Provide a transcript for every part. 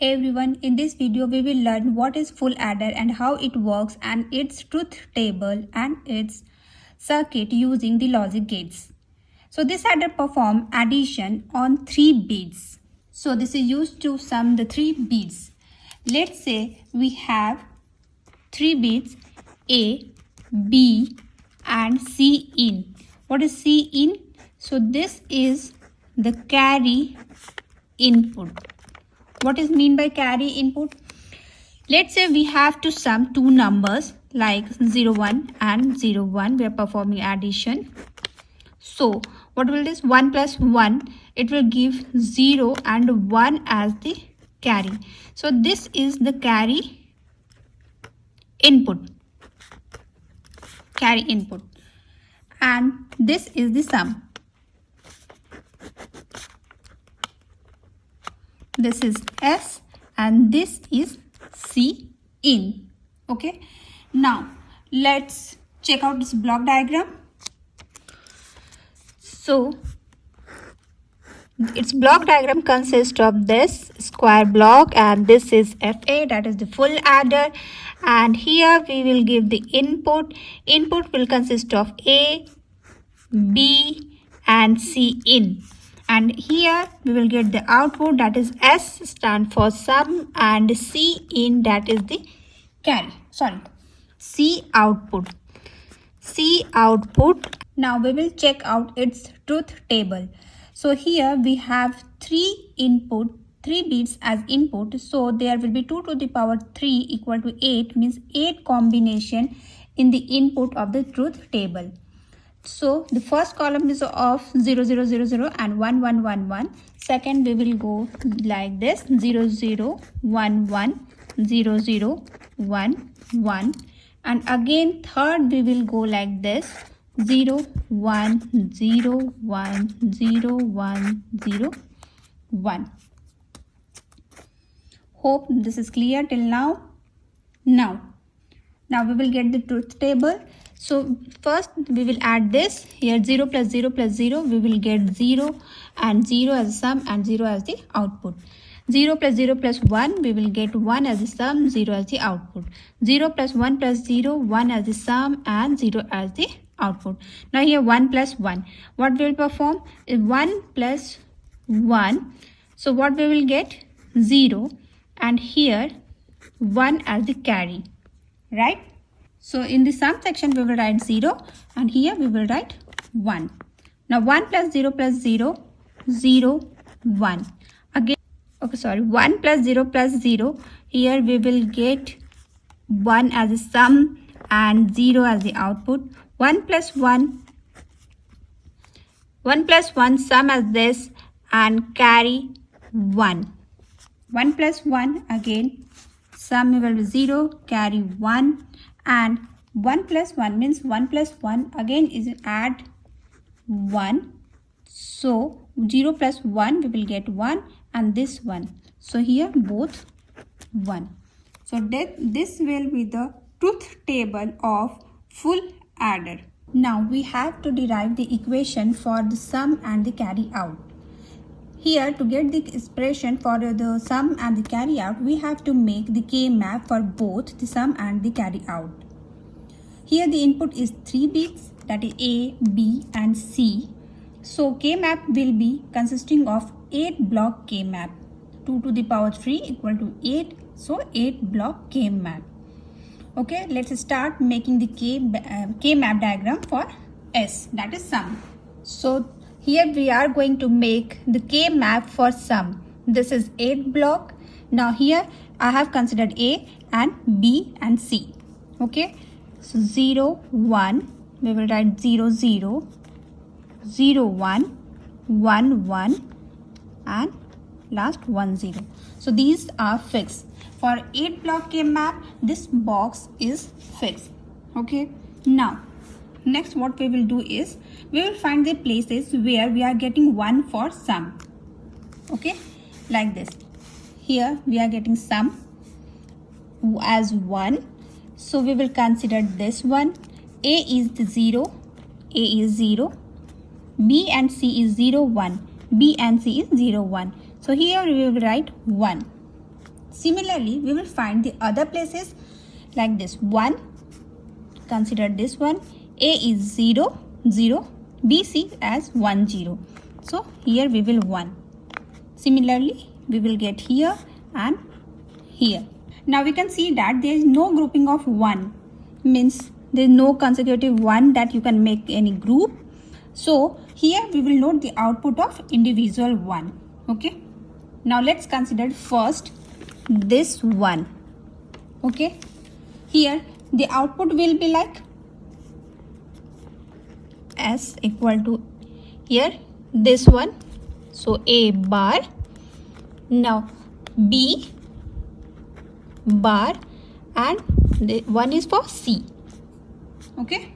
Everyone, in this video we will learn what is full adder and how it works and its truth table and its circuit using the logic gates. So this adder performs addition on 3 bits. So this is used to sum the 3 bits. Let's say we have 3 bits A, B and C in. What is C in? So this is the carry input. What is mean by carry input? Let's say we have to sum two numbers like 01 and 01. We are performing addition. So what will this 1 plus 1? It will give 0 and 1 as the carry. So this is the carry input. Carry input. And this is the sum. This is S and this is C in. Okay. Now let's check out this block diagram. So its block diagram consists of this square block and this is FA, that is the full adder, and here we will give the input. Input will consist of A, B and C in. And here we will get the output, that is S stand for sum and C in, that is the carry. C output. C output. Now we will check out its truth table. So here we have 3 bits as input. So there will be 2 to the power 3 equal to 8, means 8 combination in the input of the truth table. So the first column is of 0 0 0 0 and 1 1 1 1. Second we will go like this 0 0 1 1 0 0 1 1, and again third we will go like this 0 1 0 1 0 1 0 1. Hope this is clear till now. Now we will get the truth table. So first we will add this here 0 plus 0 plus 0, we will get 0 and 0 as a sum and 0 as the output. 0 plus 0 plus 1, we will get 1 as the sum, 0 as the output. 0 plus 1 plus 0, 1 as the sum and 0 as the output. Now here 1 plus 1. What we will perform is 1 plus 1. So what we will get? 0, and here 1 as the carry, right? So in the sum section we will write 0 and here we will write 1. Now 1 plus 0 plus 0, 0, 1. Again, 1 plus 0 plus 0, here we will get 1 as a sum and 0 as the output. 1 plus 1 sum as this and carry 1. 1 plus 1 again sum will be 0, carry 1. And 1 plus 1 means 1 plus 1 again is add 1. So 0 plus 1 we will get 1 and this 1. So here both 1. So this will be the truth table of full adder. Now we have to derive the equation for the sum and the carry out. Here to get the expression for the sum and the carry out, we have to make the K map for both the sum and the carry out. Here the input is 3 bits, that is A, B and C. So K map will be consisting of 8 block K map. 2 to the power 3 equal to 8. So 8 block K map. Okay, let's start making the K map diagram for S, that is sum. So here we are going to make the K map for sum. This is 8 block. Now here I have considered A and B and C. Okay. So 0, 1. We will write 0, 0, 0, 1, 1, 1 and last 1, 0. So these are fixed. For 8 block K map, this box is fixed. Okay. Now next what we will do is we will find the places where we are getting 1 for sum. Okay, like this. Here we are getting sum as 1. So we will consider this one. A is the 0. A is 0. B and C is 0, 1. B and C is 0, 1. So here we will write 1. Similarly, we will find the other places like this. 1, consider this one. A is 0, 0. B, C as 1, 0. So here we will 1. Similarly, we will get here and here. Now we can see that there is no grouping of 1. Means there is no consecutive 1 that you can make any group. So here we will note the output of individual 1. Okay. Now let's consider first this 1. Okay. Here the output will be like S equal to here this one. So A bar. Now B bar and the one is for C. Okay.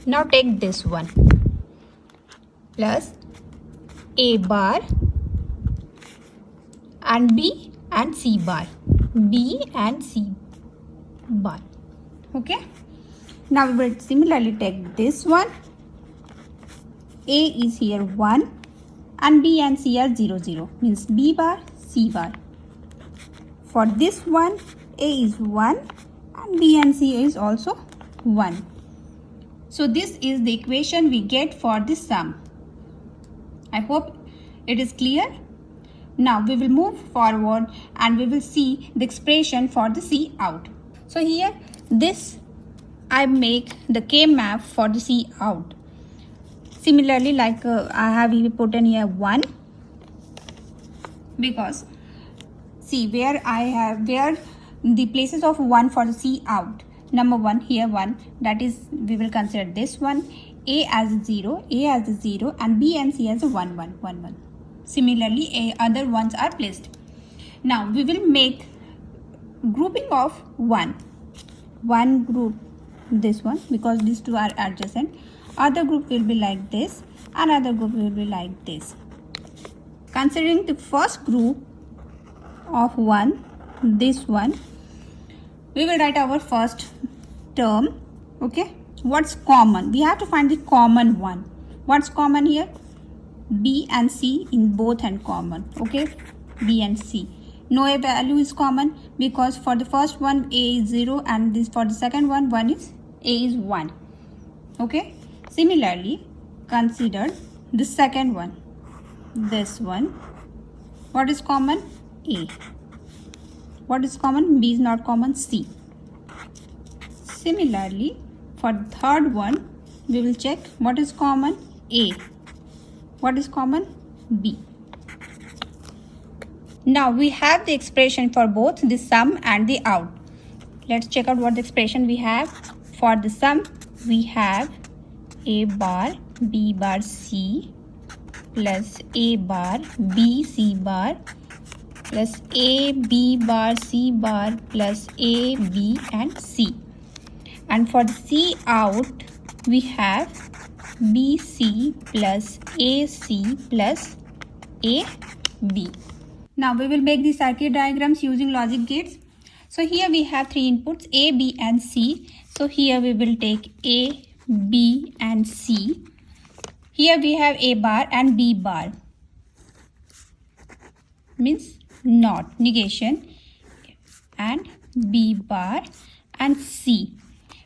Now take this one plus A bar and B and C bar. B and C bar. Okay. Now we will similarly take this one. A is here 1 and B and C are 0, 0. Means B bar, C bar. For this one, A is 1 and B and C is also 1. So this is the equation we get for the sum. I hope it is clear. Now we will move forward and we will see the expression for the C out. So here this I make the K map for the C out. Similarly, like I have even put in here 1 because see where the places of 1 for the C out. Number 1 here 1, that is we will consider this one. A as 0, A as 0 and B and C as a 1, 1, 1, 1. Similarly, other ones are placed. Now we will make grouping of 1. One group this one because these two are adjacent. Other group will be like this. Another group will be like this. Considering the first group of 1, this one, we will write our first term. Okay. What's common? We have to find the common one. What's common here? B and C in both and common. Okay. B and C. No A value is common because for the first one A is 0 and this for the second one A is 1. Okay. Similarly, consider the second one. This one. What is common? A. What is common? B is not common. C. Similarly, for the third one, we will check what is common. A. What is common? B. Now we have the expression for both the sum and the out. Let's check out what the expression we have. For the sum, we have A bar, B bar, C plus A bar, B, C bar plus A, B bar, C bar plus A, B and C. And for the C out, we have BC plus AC plus AB. Now we will make the circuit diagrams using logic gates. So here we have 3 inputs A, B and C. So here we will take A, B and C. Here we have A bar and B bar. Means not, negation. And B bar and C.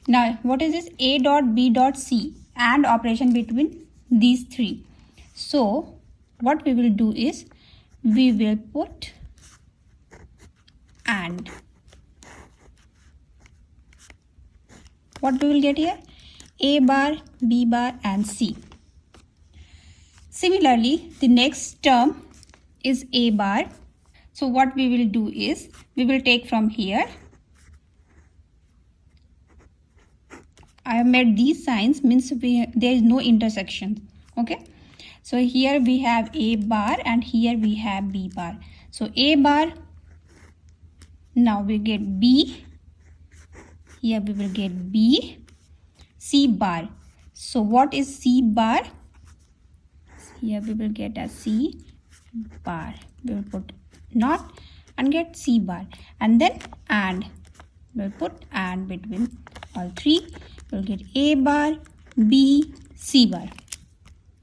Now what is this? A dot B dot C and operation between these 3. So what we will do is we will put AND. What we will get here? A bar, B bar and C. Similarly, the next term is A bar. So what we will do is we will take from here. I have made these signs, means there is no intersection. Okay. So here we have A bar and here we have B bar. So A bar, now we get B. Here we will get B. C bar. So what is C bar? Here we will get a C bar. We will put not and get C bar. And then AND. We will put AND between all 3. We will get A bar, B, C bar.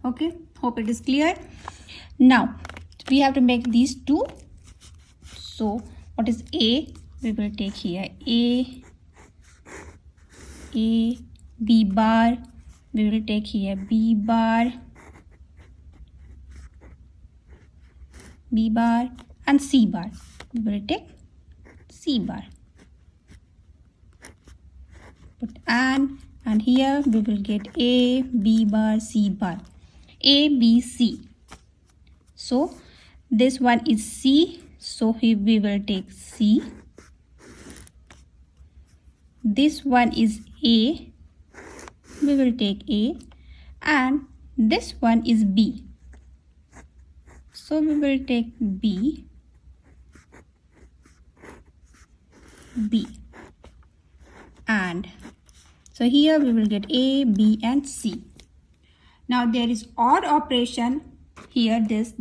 Okay. Hope it is clear. Now we have to make these 2. So What is A? We will take here A, B bar. We will take here B bar, and C bar. We will take C bar. Put and here we will get A, B bar, C bar. A, B, C. So this one is C. So here we will take C. This one is A. We will take A. And this one is B. So we will take B. And so here we will get A, B and C. Now there is OR operation here, this.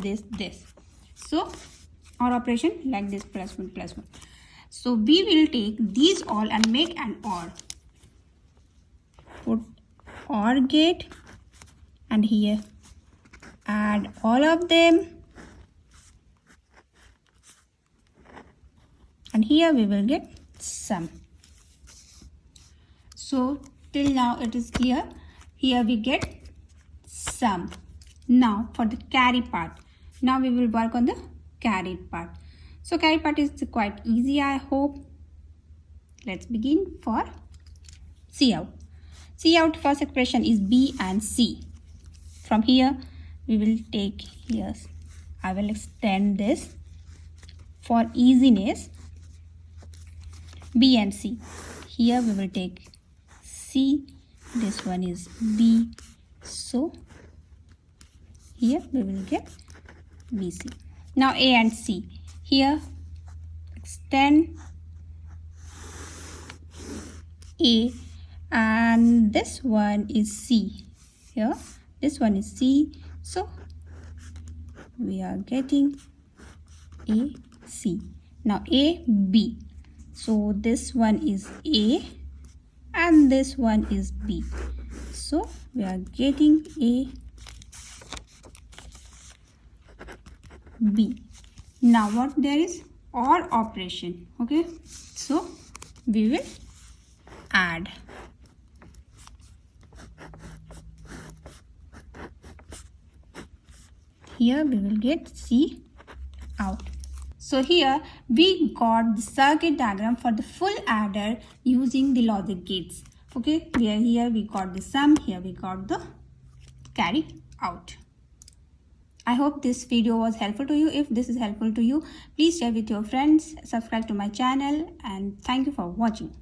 So OR operation like this, +1. So we will take these all and make an OR. Put OR gate and here add all of them. And here we will get sum. So till now it is clear. Here we get sum. Now for the carry part. Now we will work on the carried part. So carry part is quite easy, I hope. Let's begin for C out. C out first expression is B and C. From here we will take here. I will extend this for easiness. B and C. Here we will take C. This one is B. So here we will get BC. Now A and C. Here extend A and this one is C. Here this one is C. So we are getting A, C. Now A, B. So this one is A and this one is B. So we are getting A, B. Now what there is OR operation. Okay. So we will add. Here we will get C out. So here we got the circuit diagram for the full adder using the logic gates. Okay, here we got the sum, here we got the carry out. I hope this video was helpful to you. If this is helpful to you, please share with your friends, subscribe to my channel, and thank you for watching.